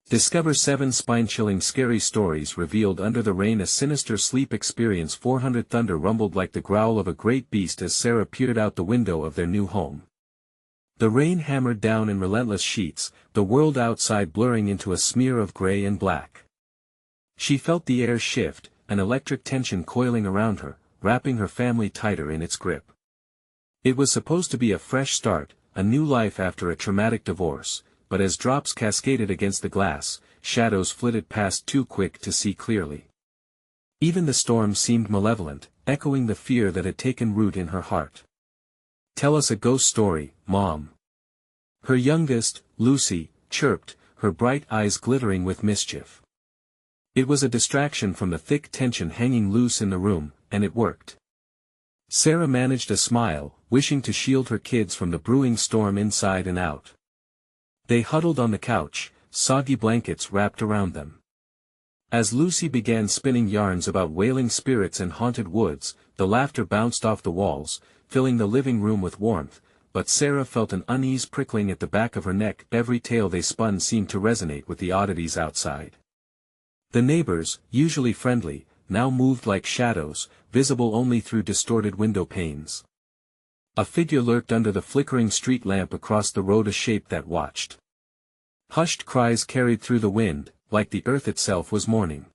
Discover 7 spine-chilling scary stories revealed under the rain. A sinister sleep experience. 400 Thunder rumbled like the growl of a great beast as Sarah peered out the window of their new home. The rain hammered down in relentless sheets, the world outside blurring into a smear of gray and black. She felt the air shift, an electric tension coiling around her, wrapping her family tighter in its grip. It was supposed to be a fresh start, a new life after a traumatic divorce, but as drops cascaded against the glass, shadows flitted past too quick to see clearly. Even the storm seemed malevolent, echoing the fear that had taken root in her heart. "Tell us a ghost story, Mom." Her youngest, Lucy, chirped, her bright eyes glittering with mischief. It was a distraction from the thick tension hanging loose in the room, and it worked. Sarah managed a smile, wishing to shield her kids from the brewing storm inside and out. They huddled on the couch, soggy blankets wrapped around them. As Lucy began spinning yarns about wailing spirits and haunted woods, the laughter bounced off the walls, filling the living room with warmth, but Sarah felt an unease prickling at the back of her neck. Every tale they spun seemed to resonate with the oddities outside. The neighbors, usually friendly, now moved like shadows, visible only through distorted window panes. A figure lurked under the flickering street lamp across the road, a shape that watched. Hushed cries carried through the wind, like the earth itself was mourning.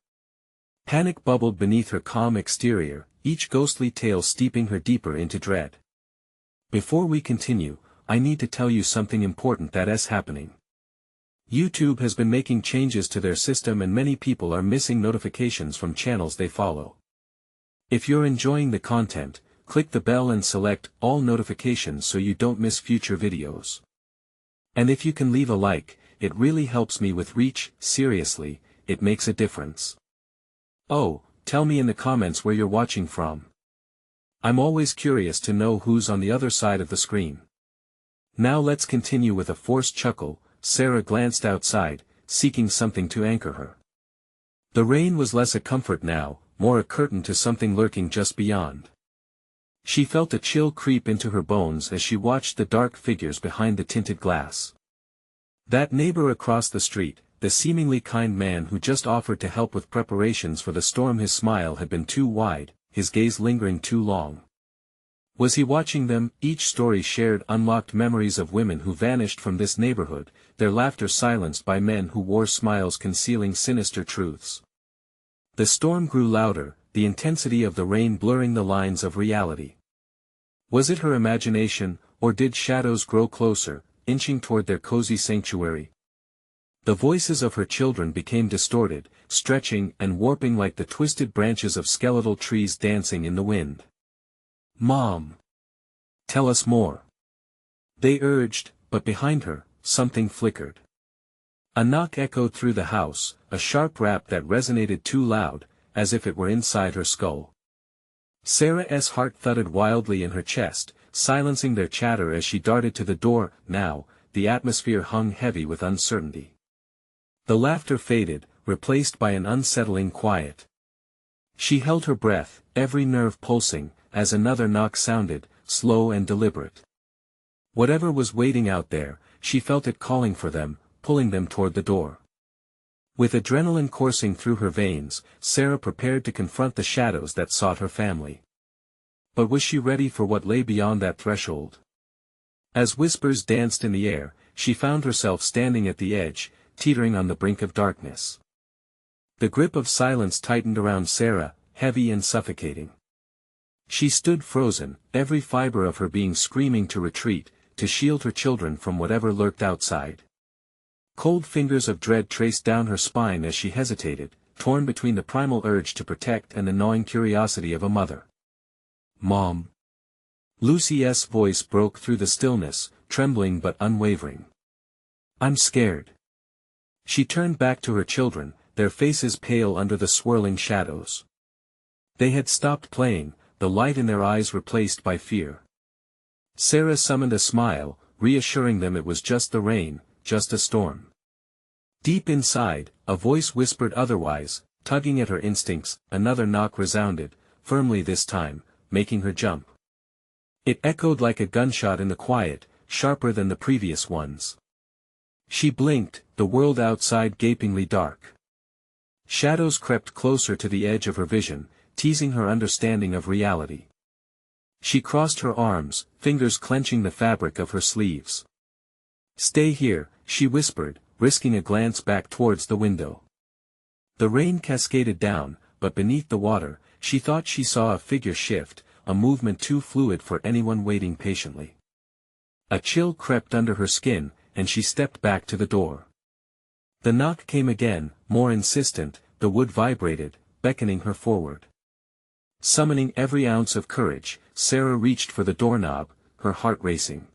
Panic bubbled beneath her calm exterior, each ghostly tale steeping her deeper into dread. Before we continue, I need to tell you something important that is happening. YouTube has been making changes to their system and many people are missing notifications from channels they follow. If you're enjoying the content, click the bell and select all notifications so you don't miss future videos. And if you can leave a like, it really helps me with reach. Seriously, it makes a difference. Oh, tell me in the comments where you're watching from. I'm always curious to know who's on the other side of the screen. Now let's continue with a forced chuckle. Sarah glanced outside, seeking something to anchor her. The rain was less a comfort now, more a curtain to something lurking just beyond. She felt a chill creep into her bones as she watched the dark figures behind the tinted glass. That neighbor across the street, the seemingly kind man who just offered to help with preparations for the storm. His smile had been too wide, his gaze lingering too long. Was he watching them? Each story shared unlocked memories of women who vanished from this neighborhood, their laughter silenced by men who wore smiles concealing sinister truths. The storm grew louder, the intensity of the rain blurring the lines of reality. Was it her imagination, or did shadows grow closer, inching toward their cozy sanctuary? The voices of her children became distorted, stretching and warping like the twisted branches of skeletal trees dancing in the wind. "Mom! Tell us more!" they urged, but behind her, something flickered. A knock echoed through the house, a sharp rap that resonated too loud, as if it were inside her skull. Sarah's heart thudded wildly in her chest, silencing their chatter as she darted to the door. Now, the atmosphere hung heavy with uncertainty. The laughter faded, replaced by an unsettling quiet. She held her breath, every nerve pulsing, as another knock sounded, slow and deliberate. Whatever was waiting out there, she felt it calling for them, pulling them toward the door. With adrenaline coursing through her veins, Sarah prepared to confront the shadows that sought her family. But was she ready for what lay beyond that threshold? As whispers danced in the air, she found herself standing at the edge, teetering on the brink of darkness. The grip of silence tightened around Sarah, heavy and suffocating. She stood frozen, every fiber of her being screaming to retreat, to shield her children from whatever lurked outside. Cold fingers of dread traced down her spine as she hesitated, torn between the primal urge to protect and the gnawing curiosity of a mother. "Mom!" Lucy's voice broke through the stillness, trembling but unwavering. "I'm scared." She turned back to her children, their faces pale under the swirling shadows. They had stopped playing, the light in their eyes replaced by fear. Sarah summoned a smile, reassuring them it was just the rain, just a storm. Deep inside, a voice whispered otherwise, tugging at her instincts. Another knock resounded, firmly this time, making her jump. It echoed like a gunshot in the quiet, sharper than the previous ones. She blinked, the world outside gapingly dark. Shadows crept closer to the edge of her vision, teasing her understanding of reality. She crossed her arms, fingers clenching the fabric of her sleeves. "Stay here," she whispered, risking a glance back towards the window. The rain cascaded down, but beneath the water, she thought she saw a figure shift, a movement too fluid for anyone waiting patiently. A chill crept under her skin, and she stepped back to the door. The knock came again, more insistent, the wood vibrated, beckoning her forward. Summoning every ounce of courage, Sarah reached for the doorknob, her heart racing.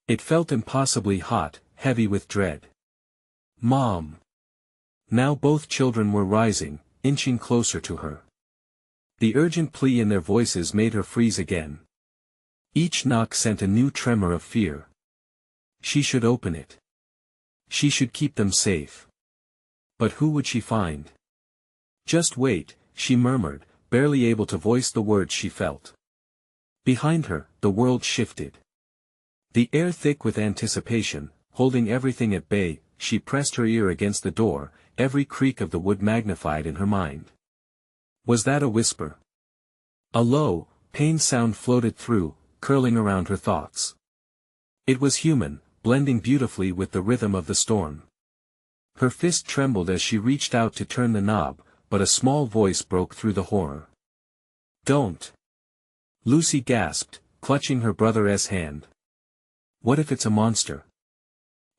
It felt impossibly hot, heavy with dread. "Mom!" Now both children were rising, inching closer to her. The urgent plea in their voices made her freeze again. Each knock sent a new tremor of fear. She should open it. She should keep them safe. But who would she find? "Just wait," she murmured, barely able to voice the words she felt. Behind her, the world shifted. The air thick with anticipation, holding everything at bay, she pressed her ear against the door, every creak of the wood magnified in her mind. Was that a whisper? A low, pained sound floated through, curling around her thoughts. It was human, blending beautifully with the rhythm of the storm. Her fist trembled as she reached out to turn the knob, but a small voice broke through the horror. "Don't!" Lucy gasped, clutching her brother's hand. "What if it's a monster?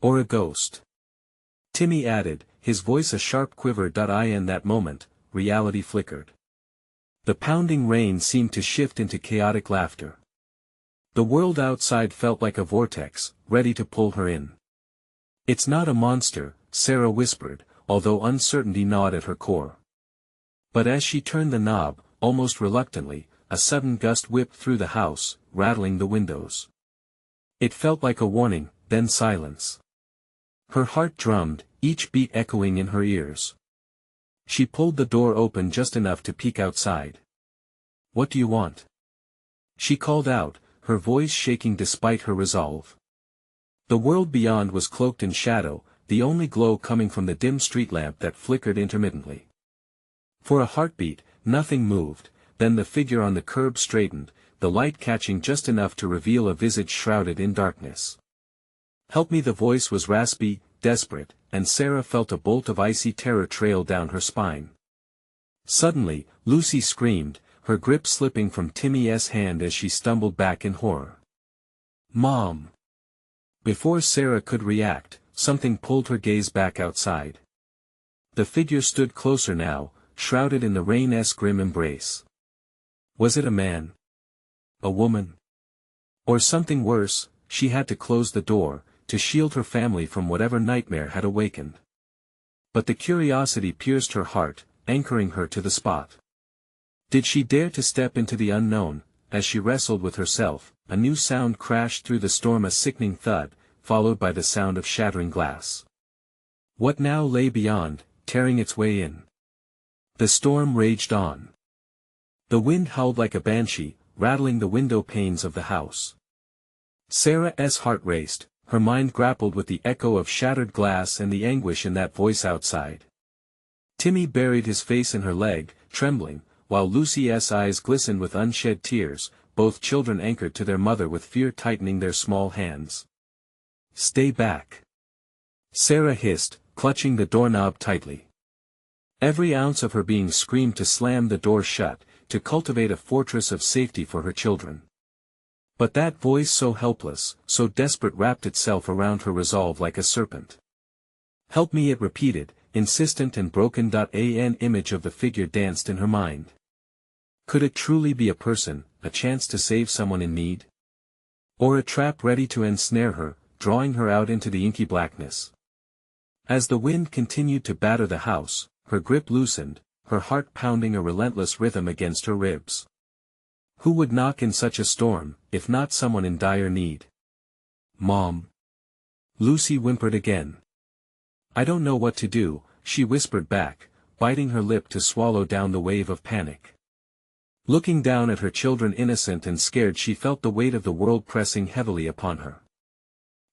Or a ghost?" Timmy added, his voice a sharp quiver. In that moment, reality flickered. The pounding rain seemed to shift into chaotic laughter. The world outside felt like a vortex, ready to pull her in. "It's not a monster," Sarah whispered, although uncertainty gnawed at her core. But as she turned the knob, almost reluctantly, a sudden gust whipped through the house, rattling the windows. It felt like a warning, then silence. Her heart drummed, each beat echoing in her ears. She pulled the door open just enough to peek outside. "What do you want?" she called out, her voice shaking despite her resolve. The world beyond was cloaked in shadow, the only glow coming from the dim street lamp that flickered intermittently. For a heartbeat, nothing moved, then the figure on the curb straightened, the light catching just enough to reveal a visage shrouded in darkness. "Help me!" The voice was raspy, desperate, and Sarah felt a bolt of icy terror trail down her spine. Suddenly, Lucy screamed, her grip slipping from Timmy's hand as she stumbled back in horror. "Mom!" Before Sarah could react, something pulled her gaze back outside. The figure stood closer now, shrouded in the rain's grim embrace. Was it a man? A woman? Or something worse? She had to close the door, to shield her family from whatever nightmare had awakened. But the curiosity pierced her heart, anchoring her to the spot. Did she dare to step into the unknown? As she wrestled with herself, a new sound crashed through the storm, a sickening thud, followed by the sound of shattering glass. What now lay beyond, tearing its way in? The storm raged on. The wind howled like a banshee, rattling the window panes of the house. Sarah's heart raced, her mind grappled with the echo of shattered glass and the anguish in that voice outside. Timmy buried his face in her leg, trembling, while Lucy's eyes glistened with unshed tears, both children anchored to their mother with fear tightening their small hands. "Stay back!" Sarah hissed, clutching the doorknob tightly. Every ounce of her being screamed to slam the door shut, to cultivate a fortress of safety for her children. But that voice, so helpless, so desperate, wrapped itself around her resolve like a serpent. "Help me!" it repeated, insistent and broken. An image of the figure danced in her mind. Could it truly be a person, a chance to save someone in need? Or a trap ready to ensnare her, drawing her out into the inky blackness? As the wind continued to batter the house, her grip loosened, her heart pounding a relentless rhythm against her ribs. Who would knock in such a storm, if not someone in dire need? "Mom!" Lucy whimpered again. "I don't know what to do," she whispered back, biting her lip to swallow down the wave of panic. Looking down at her children, innocent and scared, she felt the weight of the world pressing heavily upon her.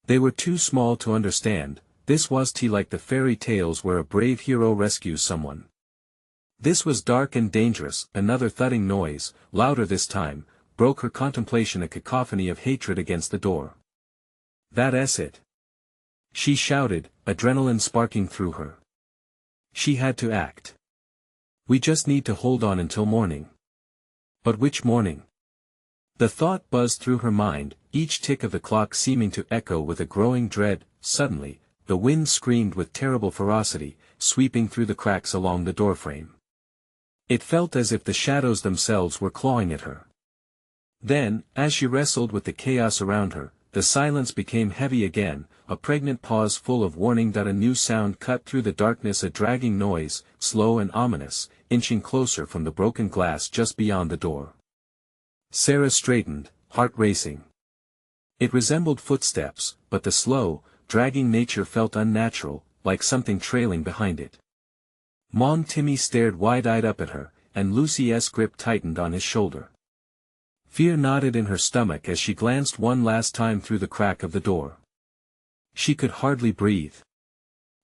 They were too small to understand, this wasn't like the fairy tales where a brave hero rescues someone. This was dark and dangerous. Another thudding noise, louder this time, broke her contemplation, a cacophony of hatred against the door. "That's it!" she shouted, adrenaline sparking through her. She had to act. "We just need to hold on until morning." But which morning? The thought buzzed through her mind, each tick of the clock seeming to echo with a growing dread. Suddenly, the wind screamed with terrible ferocity, sweeping through the cracks along the doorframe. It felt as if the shadows themselves were clawing at her. Then, as she wrestled with the chaos around her, the silence became heavy again, a pregnant pause full of warning. A new sound cut through the darkness, a dragging noise, slow and ominous, inching closer from the broken glass just beyond the door. Sarah straightened, heart racing. It resembled footsteps, but the slow, dragging nature felt unnatural, like something trailing behind it. Mom Timmy stared wide-eyed up at her, and Lucy's grip tightened on his shoulder. Fear knotted in her stomach as she glanced one last time through the crack of the door. She could hardly breathe.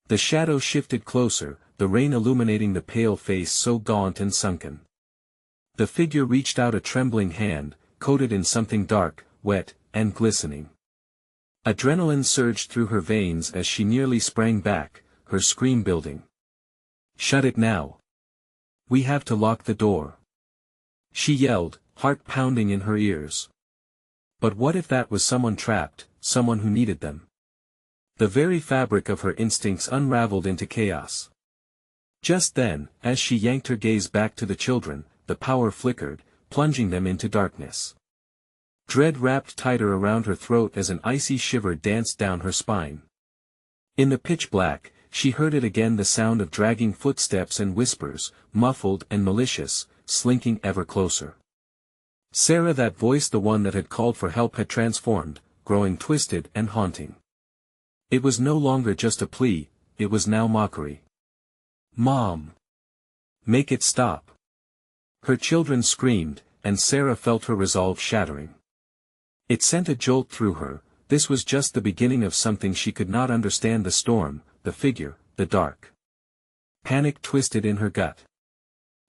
The shadow shifted closer, the rain illuminating the pale face so gaunt and sunken. The figure reached out a trembling hand, coated in something dark, wet, and glistening. Adrenaline surged through her veins as she nearly sprang back, her scream building. "Shut it now! We have to lock the door!" she yelled, heart pounding in her ears. But what if that was someone trapped, someone who needed them? The very fabric of her instincts unraveled into chaos. Just then, as she yanked her gaze back to the children, the power flickered, plunging them into darkness. Dread wrapped tighter around her throat as an icy shiver danced down her spine. In the pitch black, she heard it again, the sound of dragging footsteps and whispers, muffled and malicious, slinking ever closer. Sarah, that voice, the one that had called for help, had transformed, growing twisted and haunting. It was no longer just a plea, it was now mockery. "Mom! Make it stop!" Her children screamed, and Sarah felt her resolve shattering. It sent a jolt through her. This was just the beginning of something she could not understand. The storm, the figure, the dark. Panic twisted in her gut.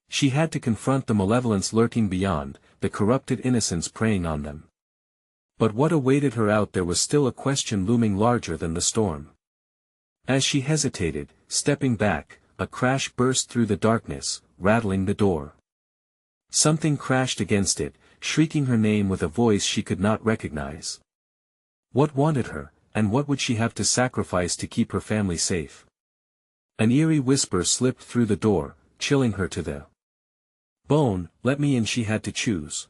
She had to confront the malevolence lurking beyond, the corrupted innocence preying on them. But what awaited her out there was still a question looming larger than the storm. As she hesitated, stepping back, a crash burst through the darkness, rattling the door. Something crashed against it, shrieking her name with a voice she could not recognize. What wanted her, and what would she have to sacrifice to keep her family safe? An eerie whisper slipped through the door, chilling her to the bone. "Let me in," she had to choose.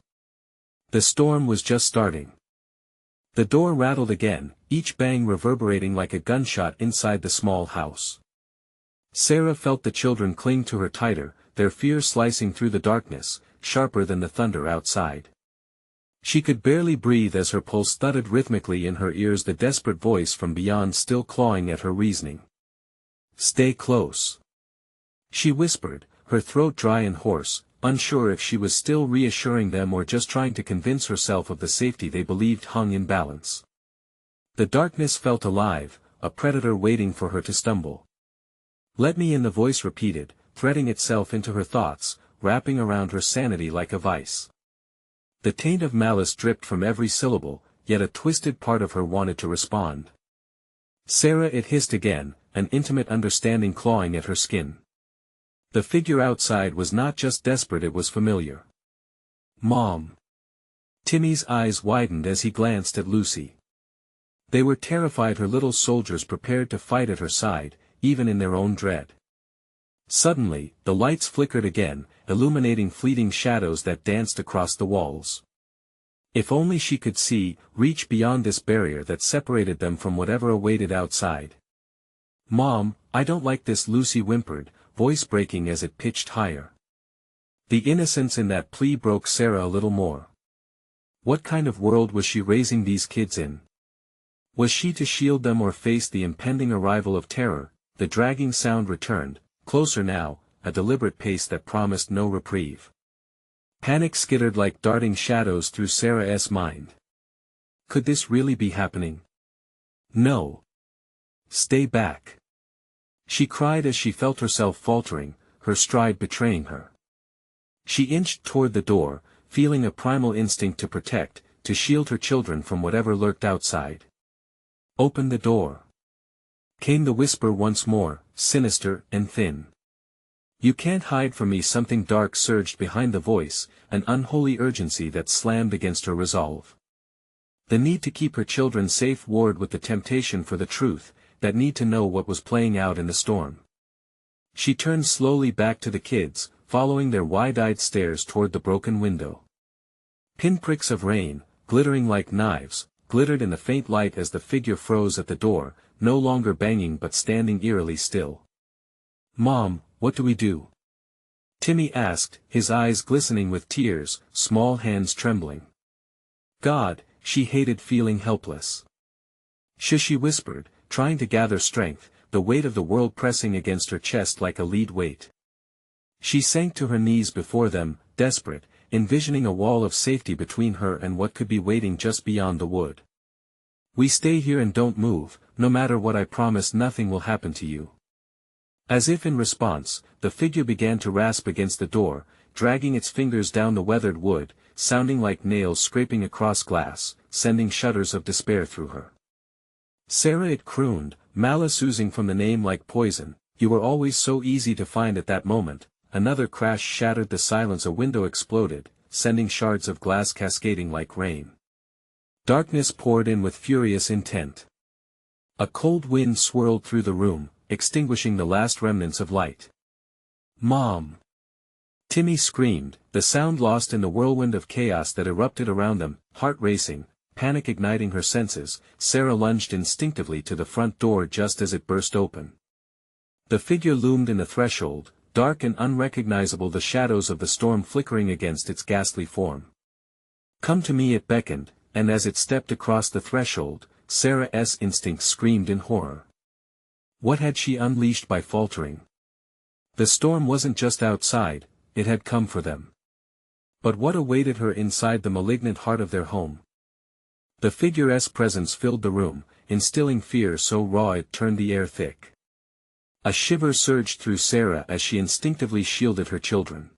The storm was just starting. The door rattled again, each bang reverberating like a gunshot inside the small house. Sarah felt the children cling to her tighter, their fear slicing through the darkness, sharper than the thunder outside. She could barely breathe as her pulse thudded rhythmically in her ears, the desperate voice from beyond still clawing at her reasoning. "Stay close," she whispered, her throat dry and hoarse, unsure if she was still reassuring them or just trying to convince herself of the safety they believed hung in balance. The darkness felt alive, a predator waiting for her to stumble. "Let me in," the voice repeated, threading itself into her thoughts, wrapping around her sanity like a vice. The taint of malice dripped from every syllable, yet a twisted part of her wanted to respond. "Sarah," it hissed again, an intimate understanding clawing at her skin. The figure outside was not just desperate, it was familiar. "Mom!" Timmy's eyes widened as he glanced at Lucy. They were terrified, her little soldiers prepared to fight at her side, even in their own dread. Suddenly, the lights flickered again, illuminating fleeting shadows that danced across the walls. If only she could see, reach beyond this barrier that separated them from whatever awaited outside. "Mom, I don't like this," Lucy whimpered, voice breaking as it pitched higher. The innocence in that plea broke Sarah a little more. What kind of world was she raising these kids in? Was she to shield them or face the impending arrival of terror? The dragging sound returned, closer now, a deliberate pace that promised no reprieve. Panic skittered like darting shadows through Sarah's mind. Could this really be happening? No. Stay back. She cried as she felt herself faltering, her stride betraying her. She inched toward the door, feeling a primal instinct to protect, to shield her children from whatever lurked outside. Open the door. Came the whisper once more, sinister and thin. You can't hide from me. Something dark surged behind the voice, an unholy urgency that slammed against her resolve. The need to keep her children safe warred with the temptation for the truth, that need to know what was playing out in the storm. She turned slowly back to the kids, following their wide-eyed stares toward the broken window. Pinpricks of rain, glittering like knives, glittered in the faint light as the figure froze at the door, no longer banging but standing eerily still. Mom, what do we do? Timmy asked, his eyes glistening with tears, small hands trembling. God, she hated feeling helpless. She whispered, trying to gather strength, the weight of the world pressing against her chest like a lead weight. She sank to her knees before them, desperate, envisioning a wall of safety between her and what could be waiting just beyond the wood. We stay here and don't move, no matter what. I promise nothing will happen to you. As if in response, the figure began to rasp against the door, dragging its fingers down the weathered wood, sounding like nails scraping across glass, sending shudders of despair through her. Sarah, it crooned, malice oozing from the name like poison, you were always so easy to find. At that moment, another crash shattered the silence. A window exploded, sending shards of glass cascading like rain. Darkness poured in with furious intent. A cold wind swirled through the room, extinguishing the last remnants of light. Mom! Timmy screamed, the sound lost in the whirlwind of chaos that erupted around them, heart racing, panic igniting her senses. Sarah lunged instinctively to the front door just as it burst open. The figure loomed in the threshold, dark and unrecognizable, the shadows of the storm flickering against its ghastly form. Come to me, it beckoned, and as it stepped across the threshold, Sarah's instincts screamed in horror. What had she unleashed by faltering? The storm wasn't just outside, it had come for them. But what awaited her inside the malignant heart of their home? The figure's presence filled the room, instilling fear so raw it turned the air thick. A shiver surged through Sarah as she instinctively shielded her children.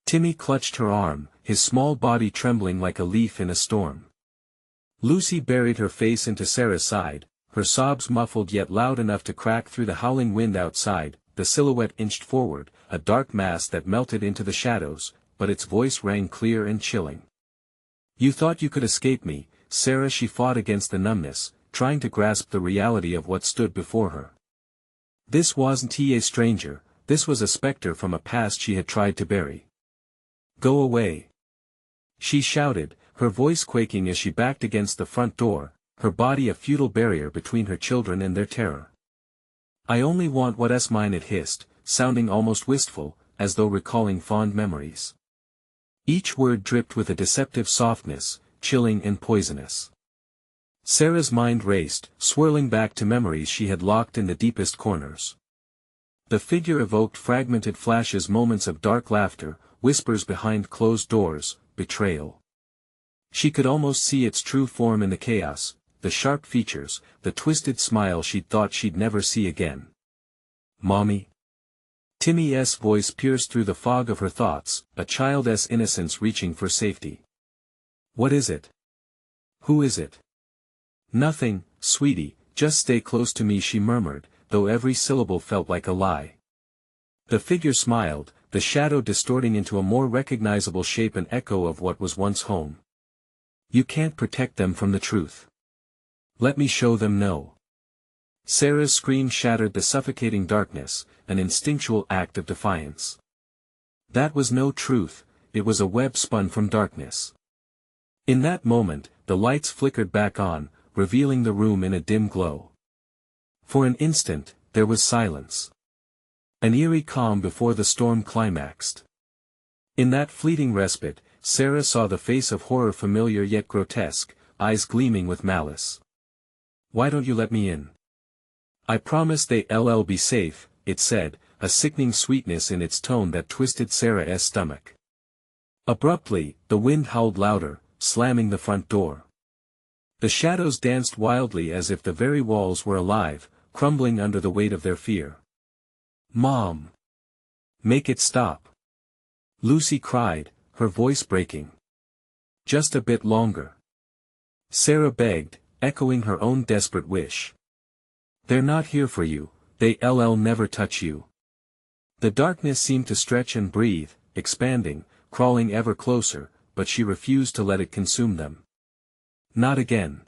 Timmy clutched her arm, his small body trembling like a leaf in a storm. Lucy buried her face into Sarah's side, her sobs muffled yet loud enough to crack through the howling wind outside. The silhouette inched forward, a dark mass that melted into the shadows, but its voice rang clear and chilling. You thought you could escape me, Sarah. She fought against the numbness, trying to grasp the reality of what stood before her. This wasn't a stranger, this was a specter from a past she had tried to bury. Go away! She shouted, her voice quaking as she backed against the front door, her body a futile barrier between her children and their terror. I only want what's mine, it hissed, sounding almost wistful, as though recalling fond memories. Each word dripped with a deceptive softness, chilling and poisonous. Sarah's mind raced, swirling back to memories she had locked in the deepest corners. The figure evoked fragmented flashes, moments of dark laughter, whispers behind closed doors, betrayal. She could almost see its true form in the chaos, the sharp features, the twisted smile she'd thought she'd never see again. Mommy? Timmy's voice pierced through the fog of her thoughts, a child's innocence reaching for safety. What is it? Who is it? Nothing, sweetie, just stay close to me, she murmured, though every syllable felt like a lie. The figure smiled, the shadow distorting into a more recognizable shape, an echo of what was once home. You can't protect them from the truth. Let me show them no. Sarah's scream shattered the suffocating darkness, an instinctual act of defiance. That was no truth, it was a web spun from darkness. In that moment, the lights flickered back on, revealing the room in a dim glow. For an instant, there was silence. An eerie calm before the storm climaxed. In that fleeting respite, Sarah saw the face of horror, familiar yet grotesque, eyes gleaming with malice. Why don't you let me in? I promise they'll be safe, it said, a sickening sweetness in its tone that twisted Sarah's stomach. Abruptly, the wind howled louder, slamming the front door. The shadows danced wildly as if the very walls were alive, crumbling under the weight of their fear. "Mom! Make it stop!" Lucy cried, her voice breaking. "Just a bit longer," Sarah begged, echoing her own desperate wish. "They're not here for you, they'll never touch you." The darkness seemed to stretch and breathe, expanding, crawling ever closer, but she refused to let it consume them. Not again.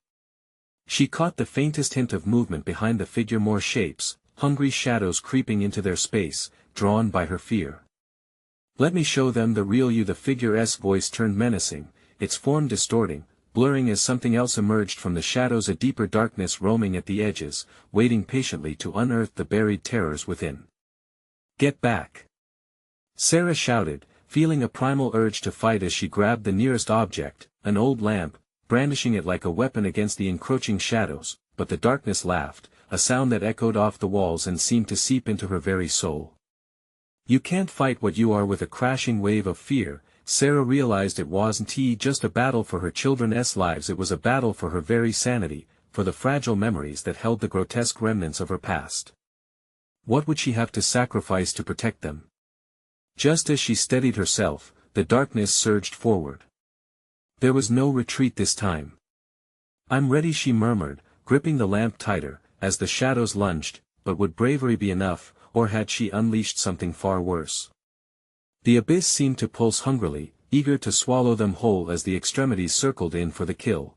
She caught the faintest hint of movement behind the figure, more shapes, hungry shadows creeping into their space, drawn by her fear. "Let me show them the real you." The figure's voice turned menacing, its form distorting, blurring as something else emerged from the shadows, a deeper darkness roaming at the edges, waiting patiently to unearth the buried terrors within. "Get back!" Sarah shouted, feeling a primal urge to fight as she grabbed the nearest object, an old lamp, brandishing it like a weapon against the encroaching shadows, but the darkness laughed, a sound that echoed off the walls and seemed to seep into her very soul. "You can't fight what you are." With a crashing wave of fear, Sarah realized it wasn't just a battle for her children's lives, it was a battle for her very sanity, for the fragile memories that held the grotesque remnants of her past. What would she have to sacrifice to protect them? Just as she steadied herself, the darkness surged forward. There was no retreat this time. "I'm ready," she murmured, gripping the lamp tighter, as the shadows lunged, but would bravery be enough, or had she unleashed something far worse? The abyss seemed to pulse hungrily, eager to swallow them whole as the extremities circled in for the kill.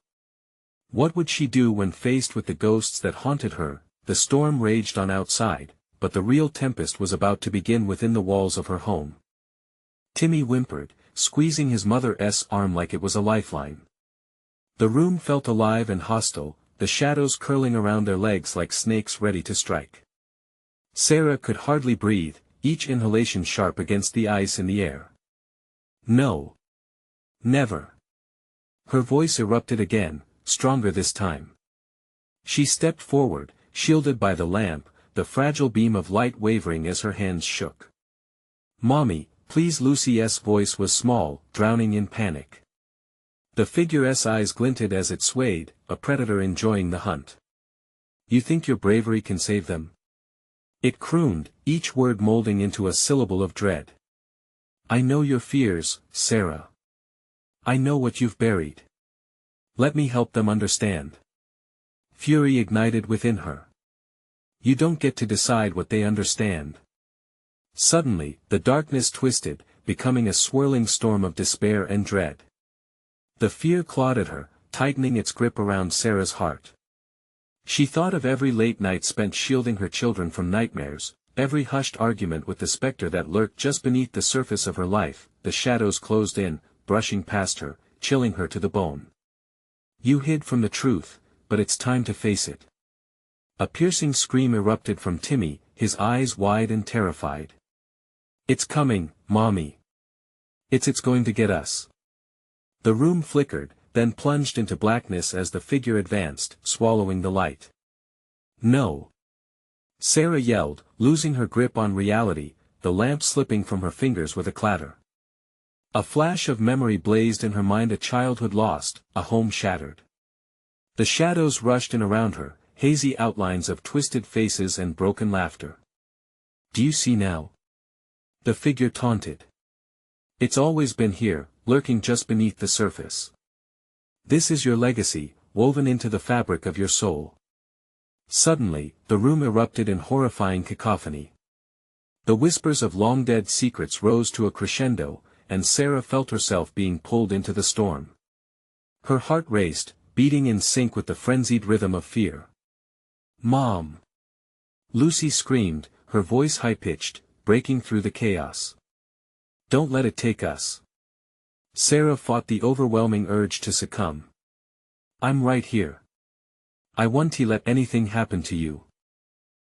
What would she do when faced with the ghosts that haunted her? The storm raged on outside, but the real tempest was about to begin within the walls of her home. Timmy whimpered, squeezing his mother's arm like it was a lifeline. The room felt alive and hostile, the shadows curling around their legs like snakes ready to strike. Sarah could hardly breathe, each inhalation sharp against the ice in the air. "No. Never." Her voice erupted again, stronger this time. She stepped forward, shielded by the lamp, the fragile beam of light wavering as her hands shook. "Mommy, please." Lucy's voice was small, drowning in panic. The figure's eyes glinted as it swayed, a predator enjoying the hunt. "You think your bravery can save them?" It crooned, each word molding into a syllable of dread. "I know your fears, Sarah. I know what you've buried. Let me help them understand." Fury ignited within her. "You don't get to decide what they understand." Suddenly, the darkness twisted, becoming a swirling storm of despair and dread. The fear clawed at her, tightening its grip around Sarah's heart. She thought of every late night spent shielding her children from nightmares, every hushed argument with the specter that lurked just beneath the surface of her life. The shadows closed in, brushing past her, chilling her to the bone. "You hid from the truth, but it's time to face it." A piercing scream erupted from Timmy, his eyes wide and terrified. "It's coming, Mommy. It's going to get us." The room flickered, then plunged into blackness as the figure advanced, swallowing the light. "No!" Sarah yelled, losing her grip on reality, the lamp slipping from her fingers with a clatter. A flash of memory blazed in her mind, a childhood lost, a home shattered. The shadows rushed in around her, hazy outlines of twisted faces and broken laughter. "Do you see now?" The figure taunted. "It's always been here, lurking just beneath the surface. This is your legacy, woven into the fabric of your soul." Suddenly, the room erupted in horrifying cacophony. The whispers of long-dead secrets rose to a crescendo, and Sarah felt herself being pulled into the storm. Her heart raced, beating in sync with the frenzied rhythm of fear. "Mom!" Lucy screamed, her voice high-pitched, breaking through the chaos. "Don't let it take us." Sarah fought the overwhelming urge to succumb. "I'm right here. I won't let anything happen to you."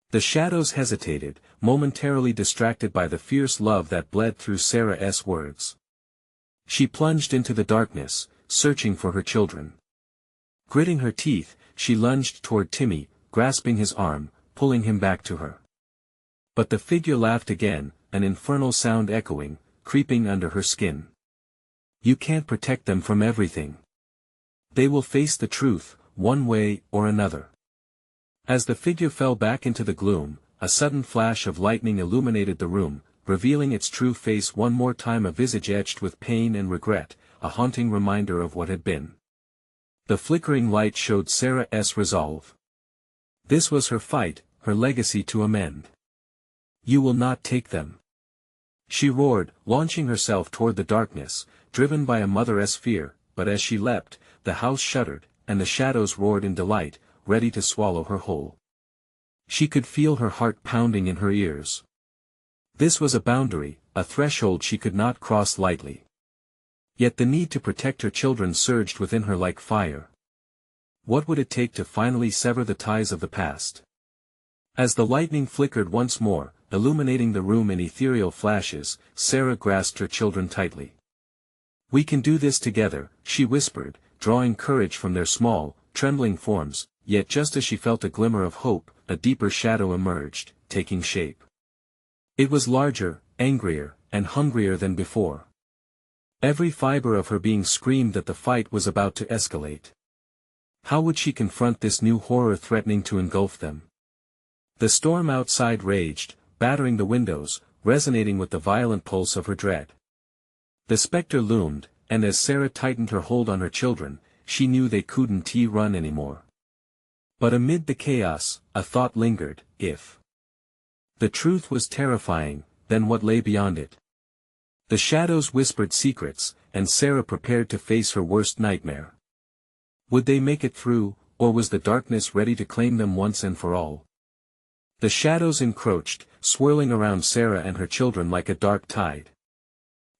The shadows hesitated, momentarily distracted by the fierce love that bled through Sarah's words. She plunged into the darkness, searching for her children. Gritting her teeth, she lunged toward Timmy, grasping his arm, pulling him back to her. But the figure laughed again, an infernal sound echoing, creeping under her skin. "You can't protect them from everything. They will face the truth, one way or another." As the figure fell back into the gloom, a sudden flash of lightning illuminated the room, revealing its true face one more time, a visage etched with pain and regret, a haunting reminder of what had been. The flickering light showed Sarah's resolve. This was her fight, her legacy to amend. "You will not take them," she roared, launching herself toward the darkness, driven by a mother's fear, but as she leapt, the house shuddered, and the shadows roared in delight, ready to swallow her whole. She could feel her heart pounding in her ears. This was a boundary, a threshold she could not cross lightly. Yet the need to protect her children surged within her like fire. What would it take to finally sever the ties of the past? As the lightning flickered once more, illuminating the room in ethereal flashes, Sarah grasped her children tightly. "We can do this together," she whispered, drawing courage from their small, trembling forms, yet just as she felt a glimmer of hope, a deeper shadow emerged, taking shape. It was larger, angrier, and hungrier than before. Every fiber of her being screamed that the fight was about to escalate. How would she confront this new horror threatening to engulf them? The storm outside raged, battering the windows, resonating with the violent pulse of her dread. The specter loomed, and as Sarah tightened her hold on her children, she knew they couldn't run anymore. But amid the chaos, a thought lingered: if the truth was terrifying, then what lay beyond it? The shadows whispered secrets, and Sarah prepared to face her worst nightmare. Would they make it through, or was the darkness ready to claim them once and for all? The shadows encroached, swirling around Sarah and her children like a dark tide.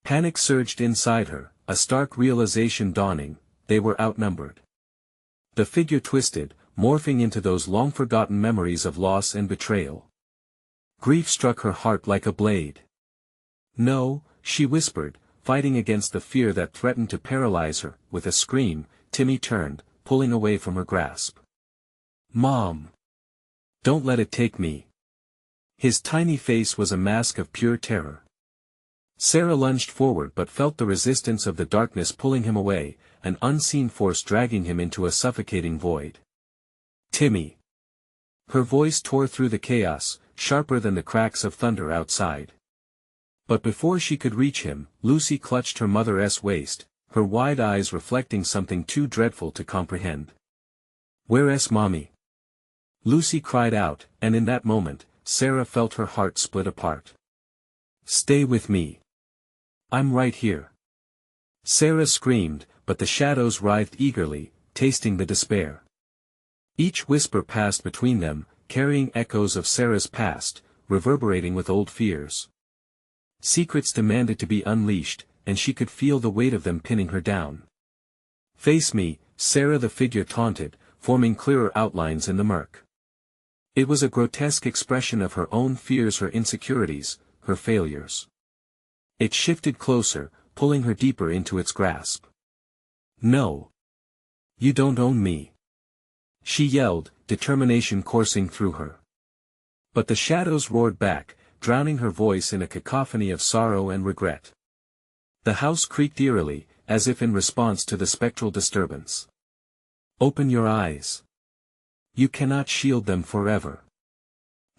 Panic surged inside her, a stark realization dawning: they were outnumbered. The figure twisted, morphing into those long-forgotten memories of loss and betrayal. Grief struck her heart like a blade. "No," she whispered, fighting against the fear that threatened to paralyze her. With a scream, Timmy turned, pulling away from her grasp. "Mom! Don't let it take me." His tiny face was a mask of pure terror. Sarah lunged forward but felt the resistance of the darkness pulling him away, an unseen force dragging him into a suffocating void. "Timmy!" Her voice tore through the chaos, sharper than the cracks of thunder outside. But before she could reach him, Lucy clutched her mother's waist, her wide eyes reflecting something too dreadful to comprehend. "Where's Mommy?" Lucy cried out, and in that moment, Sarah felt her heart split apart. "Stay with me. I'm right here." Sarah screamed, but the shadows writhed eagerly, tasting the despair. Each whisper passed between them, carrying echoes of Sarah's past, reverberating with old fears. Secrets demanded to be unleashed, and she could feel the weight of them pinning her down. "Face me, Sarah," the figure taunted, forming clearer outlines in the murk. It was a grotesque expression of her own fears, her insecurities, her failures. It shifted closer, pulling her deeper into its grasp. "No. You don't own me," she yelled, determination coursing through her. But the shadows roared back, drowning her voice in a cacophony of sorrow and regret. The house creaked eerily, as if in response to the spectral disturbance. "Open your eyes. You cannot shield them forever."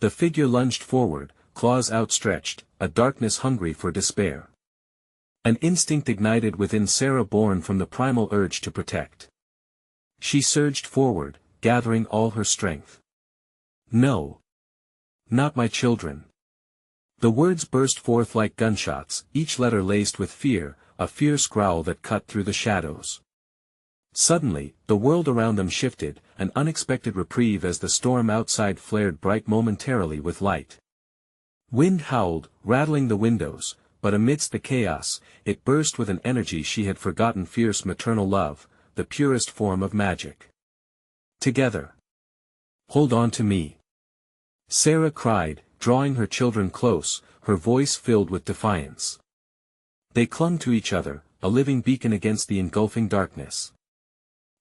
The figure lunged forward, claws outstretched, a darkness hungry for despair. An instinct ignited within Sarah, born from the primal urge to protect. She surged forward, gathering all her strength. "No. Not my children." The words burst forth like gunshots, each letter laced with fear, a fierce growl that cut through the shadows. Suddenly, the world around them shifted, an unexpected reprieve as the storm outside flared bright momentarily with light. Wind howled, rattling the windows, but amidst the chaos, it burst with an energy she had forgotten: fierce maternal love, the purest form of magic. "Together. Hold on to me," Sarah cried, drawing her children close, her voice filled with defiance. They clung to each other, a living beacon against the engulfing darkness.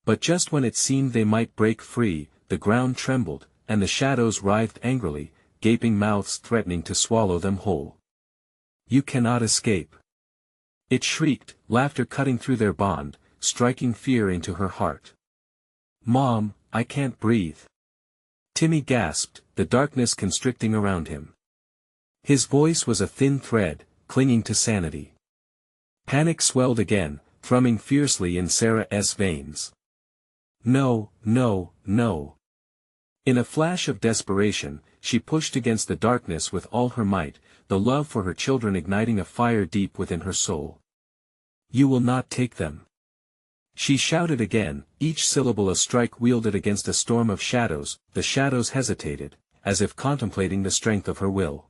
But just when it seemed they might break free, the ground trembled, and the shadows writhed angrily, gaping mouths threatening to swallow them whole. "You cannot escape," it shrieked, laughter cutting through their bond, striking fear into her heart. "Mom, I can't breathe." Timmy gasped, the darkness constricting around him. His voice was a thin thread, clinging to sanity. Panic swelled again, thrumming fiercely in Sarah's veins. No, no, no. In a flash of desperation, she pushed against the darkness with all her might, the love for her children igniting a fire deep within her soul. You will not take them. She shouted again, each syllable a strike wielded against a storm of shadows. The shadows hesitated, as if contemplating the strength of her will.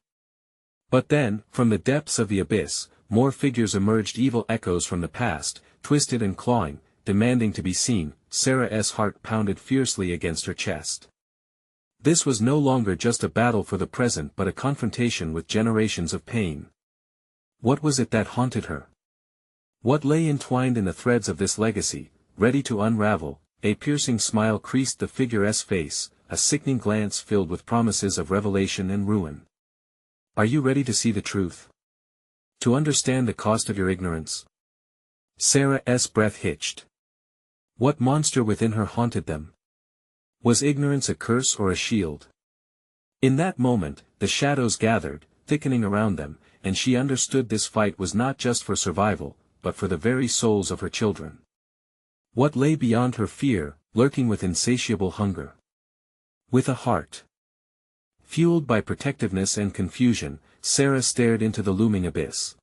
But then, from the depths of the abyss, more figures emerged, evil echoes from the past, twisted and clawing, demanding to be seen. Sarah's heart pounded fiercely against her chest. This was no longer just a battle for the present but a confrontation with generations of pain. What was it that haunted her? What lay entwined in the threads of this legacy, ready to unravel? A piercing smile creased the figure's face, a sickening glance filled with promises of revelation and ruin. Are you ready to see the truth? To understand the cost of your ignorance? Sarah's breath hitched. What monster within her haunted them? Was ignorance a curse or a shield? In that moment, the shadows gathered, thickening around them, and she understood this fight was not just for survival, but for the very souls of her children. What lay beyond her fear, lurking with insatiable hunger? With a heart fueled by protectiveness and confusion, Sarah stared into the looming abyss.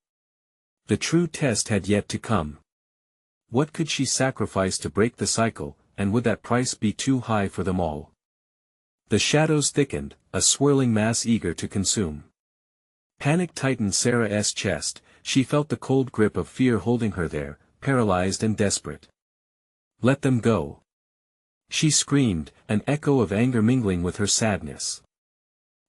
The true test had yet to come. What could she sacrifice to break the cycle, and would that price be too high for them all? The shadows thickened, a swirling mass eager to consume. Panic tightened Sarah's chest. She felt the cold grip of fear holding her there, paralyzed and desperate. Let them go. She screamed, an echo of anger mingling with her sadness.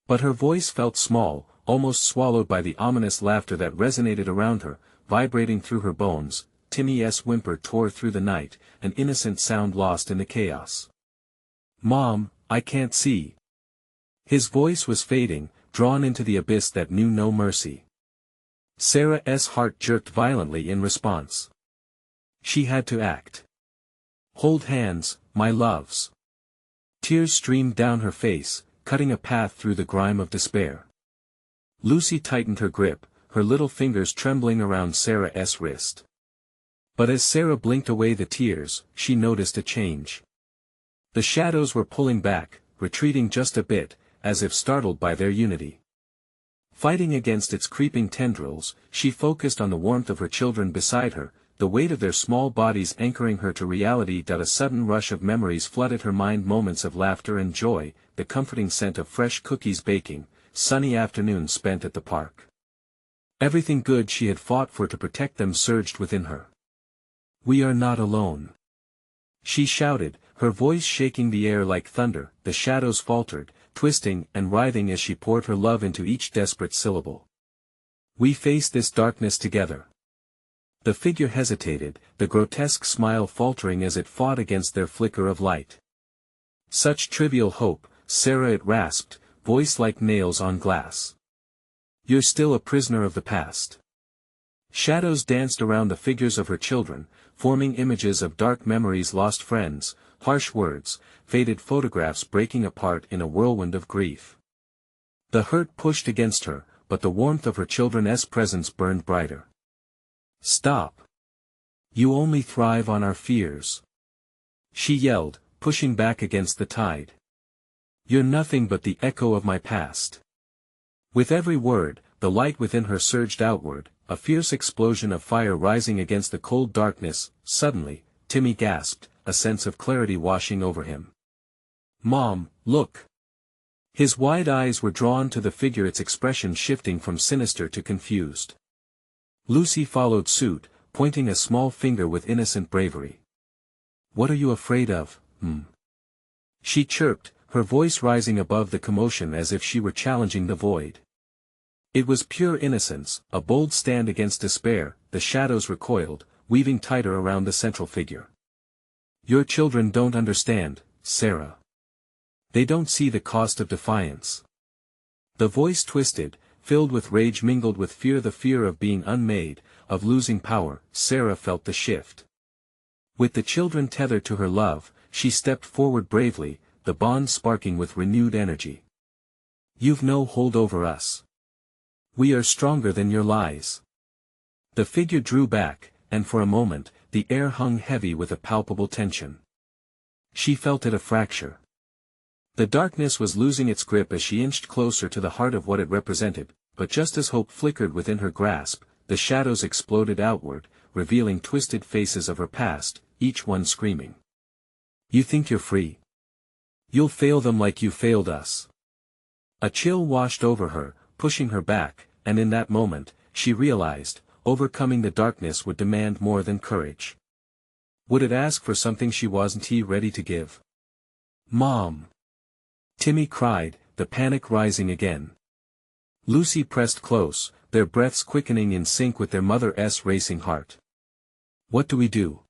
But her voice felt small, almost swallowed by the ominous laughter that resonated around her, vibrating through her bones. Timmy's whimper tore through the night, an innocent sound lost in the chaos. Mom, I can't see. His voice was fading, drawn into the abyss that knew no mercy. Sarah's heart jerked violently in response. She had to act. Hold hands, my loves. Tears streamed down her face, cutting a path through the grime of despair. Lucy tightened her grip, her little fingers trembling around Sarah's wrist. But as Sarah blinked away the tears, she noticed a change. The shadows were pulling back, retreating just a bit, as if startled by their unity. Fighting against its creeping tendrils, she focused on the warmth of her children beside her, the weight of their small bodies anchoring her to reality. A sudden rush of memories flooded her mind, moments of laughter and joy, the comforting scent of fresh cookies baking, sunny afternoons spent at the park. Everything good she had fought for to protect them surged within her. We are not alone. She shouted, her voice shaking the air like thunder. The shadows faltered, twisting and writhing as she poured her love into each desperate syllable. We face this darkness together. The figure hesitated, the grotesque smile faltering as it fought against their flicker of light. Such trivial hope, Sarah, it rasped, voice like nails on glass. You're still a prisoner of the past. Shadows danced around the figures of her children, forming images of dark memories, lost friends, harsh words, faded photographs breaking apart in a whirlwind of grief. The hurt pushed against her, but the warmth of her children's presence burned brighter. Stop. You only thrive on our fears. She yelled, pushing back against the tide. You're nothing but the echo of my past. With every word, the light within her surged outward, a fierce explosion of fire rising against the cold darkness. Suddenly, Timmy gasped, a sense of clarity washing over him. Mom, look. His wide eyes were drawn to the figure, its expression shifting from sinister to confused. Lucy followed suit, pointing a small finger with innocent bravery. What are you afraid of, She chirped, her voice rising above the commotion as if she were challenging the void. It was pure innocence, a bold stand against despair. The shadows recoiled, weaving tighter around the central figure. Your children don't understand, Sarah. They don't see the cost of defiance. The voice twisted, filled with rage mingled with fear, the fear of being unmade, of losing power. Sarah felt the shift. With the children tethered to her love, she stepped forward bravely, the the bond sparking with renewed energy. You've no hold over us. We are stronger than your lies. The figure drew back, and for a moment, the air hung heavy with a palpable tension. She felt it a fracture. The darkness was losing its grip as she inched closer to the heart of what it represented, but just as hope flickered within her grasp, the shadows exploded outward, revealing twisted faces of her past, each one screaming. You think you're free? You'll fail them like you failed us. A chill washed over her, pushing her back, and in that moment, she realized, overcoming the darkness would demand more than courage. Would it ask for something she wasn't ready to give? Mom! Timmy cried, the panic rising again. Lucy pressed close, their breaths quickening in sync with their mother's racing heart. What do we do?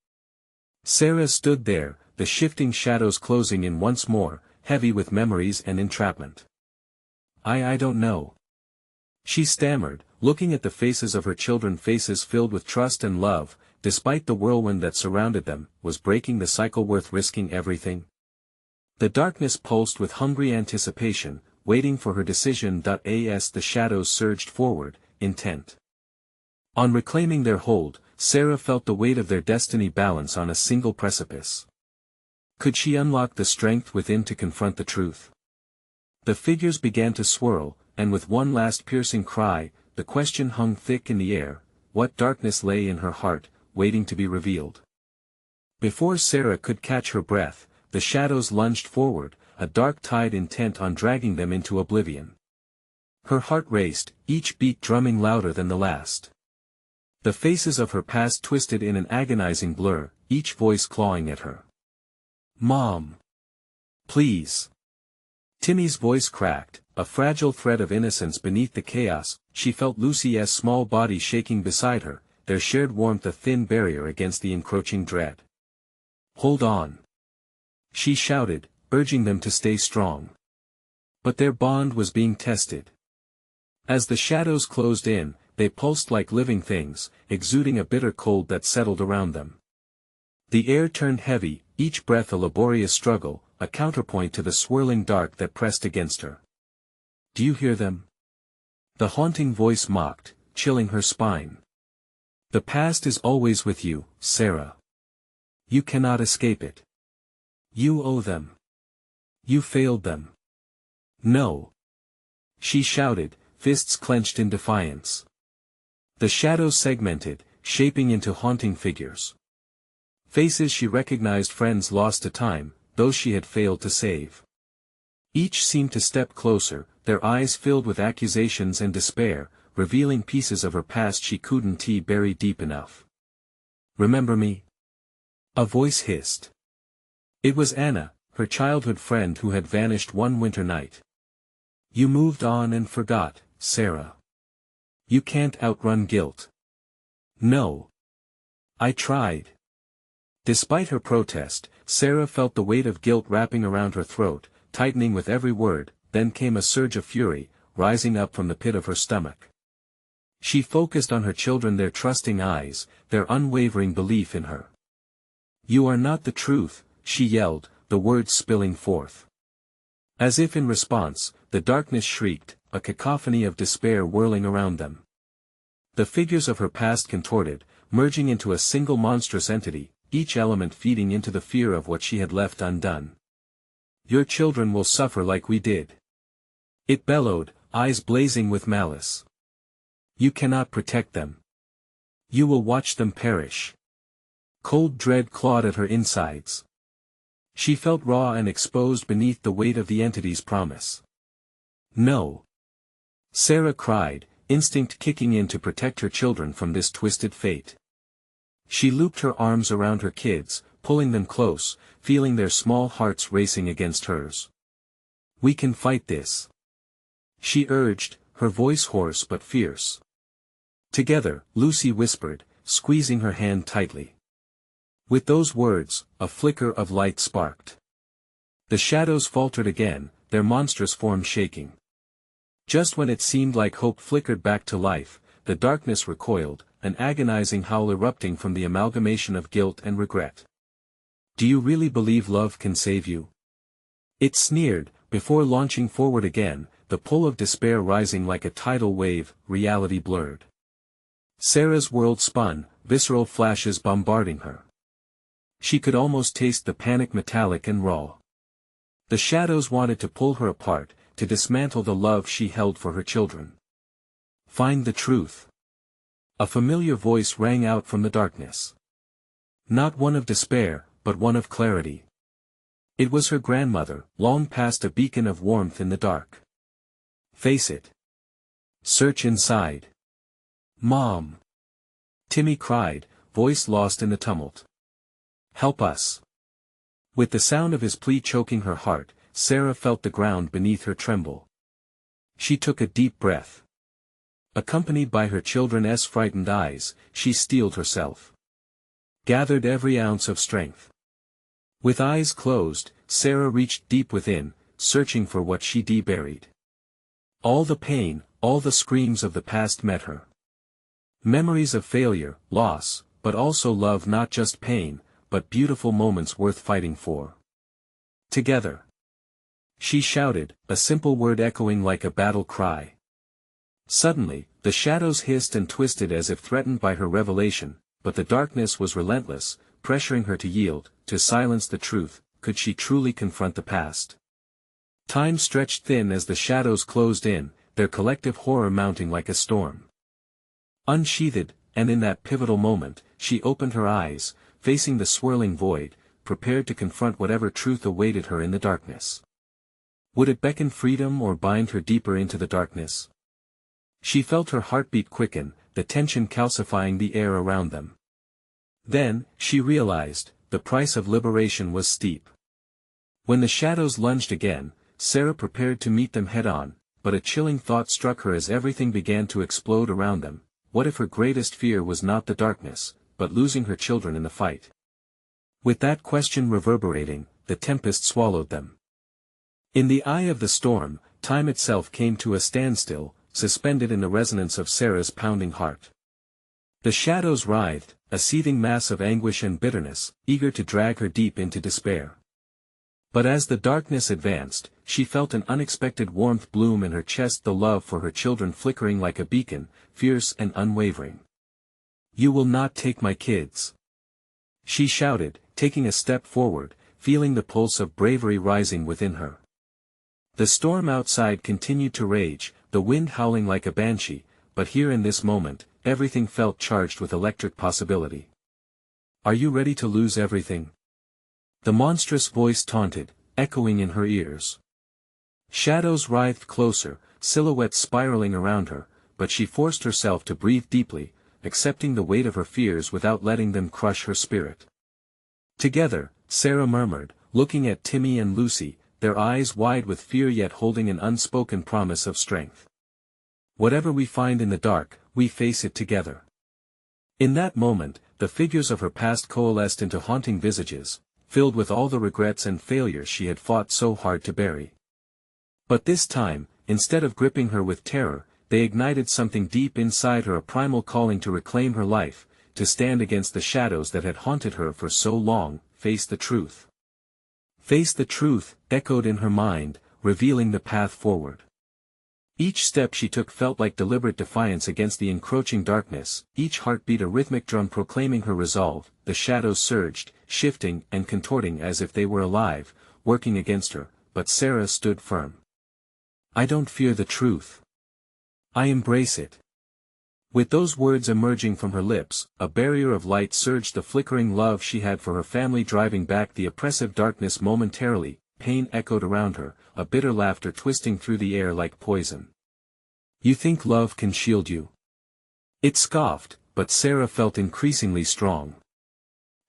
Sarah stood there, the shifting shadows closing in once more, heavy with memories and entrapment. I don't know. She stammered, looking at the faces of her children, faces filled with trust and love, despite the whirlwind that surrounded them. Was breaking the cycle worth risking everything? The darkness pulsed with hungry anticipation, waiting for her decision. As the shadows surged forward, intent on reclaiming their hold, Sarah felt the weight of their destiny balance on a single precipice. Could she unlock the strength within to confront the truth? The figures began to swirl, and with one last piercing cry, the question hung thick in the air: what darkness lay in her heart, waiting to be revealed? Before Sarah could catch her breath, the shadows lunged forward, a dark tide intent on dragging them into oblivion. Her heart raced, each beat drumming louder than the last. The faces of her past twisted in an agonizing blur, each voice clawing at her. Mom! Please! Timmy's voice cracked, a fragile thread of innocence beneath the chaos. She felt Lucy's small body shaking beside her, their shared warmth a thin barrier against the encroaching dread. Hold on! She shouted, urging them to stay strong. But their bond was being tested. As the shadows closed in, they pulsed like living things, exuding a bitter cold that settled around them. The air turned heavy, each breath a laborious struggle, a counterpoint to the swirling dark that pressed against her. Do you hear them? The haunting voice mocked, chilling her spine. The past is always with you, Sarah. You cannot escape it. You owe them. You failed them. No. She shouted, fists clenched in defiance. The shadows segmented, shaping into haunting figures. Faces she recognized, friends lost to time, those she had failed to save. Each seemed to step closer, their eyes filled with accusations and despair, revealing pieces of her past she couldn't bury deep enough. Remember me? A voice hissed. It was Anna, her childhood friend who had vanished one winter night. You moved on and forgot, Sarah. You can't outrun guilt. No. I tried. Despite her protest, Sarah felt the weight of guilt wrapping around her throat, tightening with every word. Then came a surge of fury, rising up from the pit of her stomach. She focused on her children, their trusting eyes, their unwavering belief in her. You are not the truth, she yelled, the words spilling forth. As if in response, the darkness shrieked, a cacophony of despair whirling around them. The figures of her past contorted, merging into a single monstrous entity, each element feeding into the fear of what she had left undone. Your children will suffer like we did. It bellowed, eyes blazing with malice. You cannot protect them. You will watch them perish. Cold dread clawed at her insides. She felt raw and exposed beneath the weight of the entity's promise. No. Sarah cried, instinct kicking in to protect her children from this twisted fate. She looped her arms around her kids, pulling them close, feeling their small hearts racing against hers. We can fight this. She urged, her voice hoarse but fierce. Together, Lucy whispered, squeezing her hand tightly. With those words, a flicker of light sparked. The shadows faltered again, their monstrous form shaking. Just when it seemed like hope flickered back to life, the darkness recoiled, an agonizing howl erupting from the amalgamation of guilt and regret. Do you really believe love can save you? It sneered, before launching forward again, the pull of despair rising like a tidal wave, reality blurred. Sarah's world spun, visceral flashes bombarding her. She could almost taste the panic metallic and raw. The shadows wanted to pull her apart, to dismantle the love she held for her children. Find the truth. A familiar voice rang out from the darkness. Not one of despair, but one of clarity. It was her grandmother, long past a beacon of warmth in the dark. Face it. Search inside. Mom! Timmy cried, voice lost in the tumult. Help us. With the sound of his plea choking her heart, Sarah felt the ground beneath her tremble. She took a deep breath. Accompanied by her children's frightened eyes, she steeled herself. Gathered every ounce of strength. With eyes closed, Sarah reached deep within, searching for what she'd buried. All the pain, all the screams of the past met her. Memories of failure, loss, but also love, not just pain, but beautiful moments worth fighting for. Together. She shouted, a simple word echoing like a battle cry. Suddenly, the shadows hissed and twisted as if threatened by her revelation, but the darkness was relentless, pressuring her to yield, to silence the truth. Could she truly confront the past? Time stretched thin as the shadows closed in, their collective horror mounting like a storm. Unsheathed, and in that pivotal moment, she opened her eyes, facing the swirling void, prepared to confront whatever truth awaited her in the darkness. Would it beckon freedom or bind her deeper into the darkness? She felt her heartbeat quicken, the tension calcifying the air around them. Then, she realized, the price of liberation was steep. When the shadows lunged again, Sarah prepared to meet them head-on, but a chilling thought struck her as everything began to explode around them. What if her greatest fear was not the darkness, but losing her children in the fight? With that question reverberating, the tempest swallowed them. In the eye of the storm, time itself came to a standstill, suspended in the resonance of Sarah's pounding heart. The shadows writhed, a seething mass of anguish and bitterness, eager to drag her deep into despair. But as the darkness advanced, she felt an unexpected warmth bloom in her chest, the love for her children flickering like a beacon, fierce and unwavering. You will not take my kids. She shouted, taking a step forward, feeling the pulse of bravery rising within her. The storm outside continued to rage, the wind howling like a banshee, but here in this moment, everything felt charged with electric possibility. Are you ready to lose everything? The monstrous voice taunted, echoing in her ears. Shadows writhed closer, silhouettes spiraling around her, but she forced herself to breathe deeply, accepting the weight of her fears without letting them crush her spirit. Together, Sarah murmured, looking at Timmy and Lucy, their eyes wide with fear yet holding an unspoken promise of strength. Whatever we find in the dark, we face it together. In that moment, the figures of her past coalesced into haunting visages, filled with all the regrets and failures she had fought so hard to bury. But this time, instead of gripping her with terror, they ignited something deep inside her, a primal calling to reclaim her life, to stand against the shadows that had haunted her for so long. Face the truth. Face the truth, echoed in her mind, revealing the path forward. Each step she took felt like deliberate defiance against the encroaching darkness, each heartbeat a rhythmic drum proclaiming her resolve. The shadows surged, shifting and contorting as if they were alive, working against her, but Sarah stood firm. I don't fear the truth. I embrace it. With those words emerging from her lips, a barrier of light surged, the flickering love she had for her family driving back the oppressive darkness momentarily. Pain echoed around her, a bitter laughter twisting through the air like poison. You think love can shield you? It scoffed, but Sarah felt increasingly strong.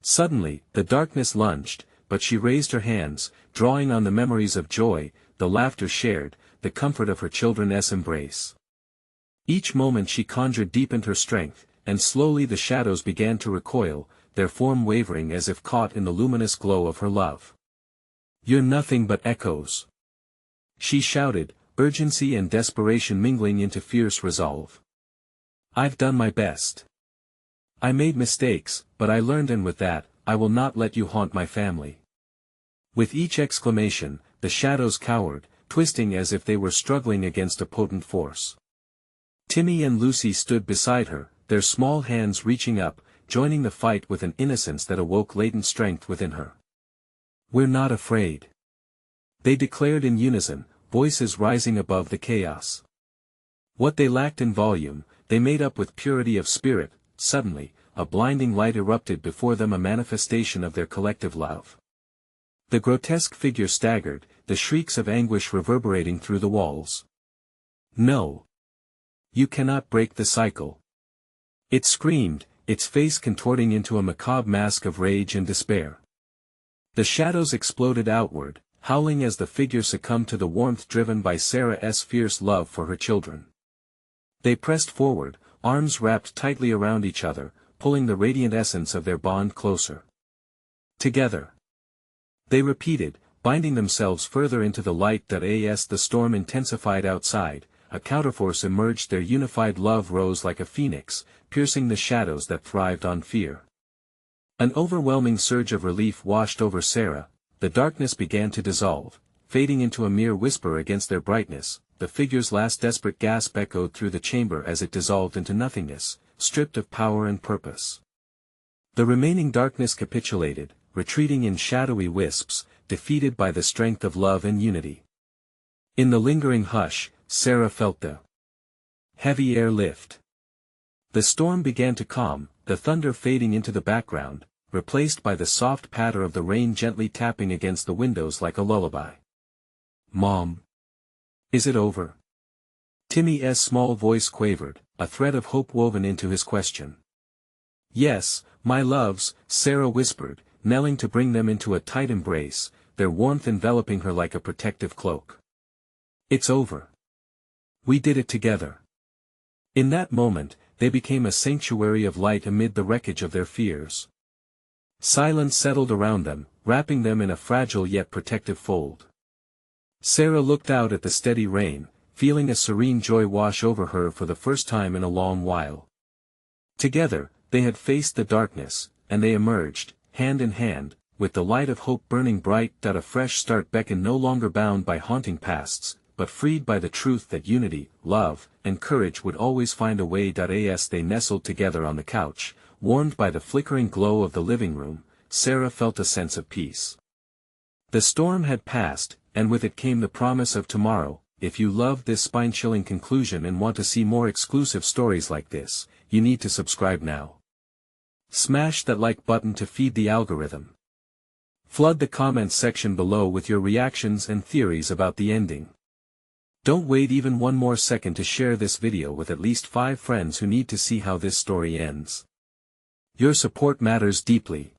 Suddenly, the darkness lunged, but she raised her hands, drawing on the memories of joy, the laughter shared, the comfort of her children's embrace. Each moment she conjured deepened her strength, and slowly the shadows began to recoil, their form wavering as if caught in the luminous glow of her love. You're nothing but echoes. She shouted, urgency and desperation mingling into fierce resolve. I've done my best. I made mistakes, but I learned, and with that, I will not let you haunt my family. With each exclamation, the shadows cowered, twisting as if they were struggling against a potent force. Timmy and Lucy stood beside her, their small hands reaching up, joining the fight with an innocence that awoke latent strength within her. "We're not afraid," they declared in unison, voices rising above the chaos. What they lacked in volume, they made up with purity of spirit. Suddenly, a blinding light erupted before them, a manifestation of their collective love. The grotesque figure staggered, the shrieks of anguish reverberating through the walls. "No! You cannot break the cycle!" it screamed, its face contorting into a macabre mask of rage and despair. The shadows exploded outward, howling as the figure succumbed to the warmth driven by Sarah's fierce love for her children. They pressed forward, arms wrapped tightly around each other, pulling the radiant essence of their bond closer. "Together," they repeated, binding themselves further into the light. As the storm intensified outside, a counterforce emerged. Their unified love rose like a phoenix, piercing the shadows that thrived on fear. An overwhelming surge of relief washed over Sarah. The darkness began to dissolve, fading into a mere whisper against their brightness. The figure's last desperate gasp echoed through the chamber as it dissolved into nothingness, stripped of power and purpose. The remaining darkness capitulated, retreating in shadowy wisps, defeated by the strength of love and unity. In the lingering hush, Sarah felt the heavy air lift. The storm began to calm, the thunder fading into the background, replaced by the soft patter of the rain gently tapping against the windows like a lullaby. "Mom, is it over?" Timmy's small voice quavered, a thread of hope woven into his question. "Yes, my loves," Sarah whispered, knelling to bring them into a tight embrace, their warmth enveloping her like a protective cloak. "It's over. We did it together." In that moment, they became a sanctuary of light amid the wreckage of their fears. Silence settled around them, wrapping them in a fragile yet protective fold. Sarah looked out at the steady rain, feeling a serene joy wash over her for the first time in a long while. Together, they had faced the darkness, and they emerged, hand in hand, with the light of hope burning bright. A fresh start beckoned, no longer bound by haunting pasts, but freed by the truth that unity, love, and courage would always find a way. As they nestled together on the couch, warmed by the flickering glow of the living room, Sarah felt a sense of peace. The storm had passed, and with it came the promise of tomorrow. If you loved this spine-chilling conclusion and want to see more exclusive stories like this, you need to subscribe now. Smash that like button to feed the algorithm. Flood the comments section below with your reactions and theories about the ending. Don't wait even one more second to share this video with at least 5 friends who need to see how this story ends. Your support matters deeply.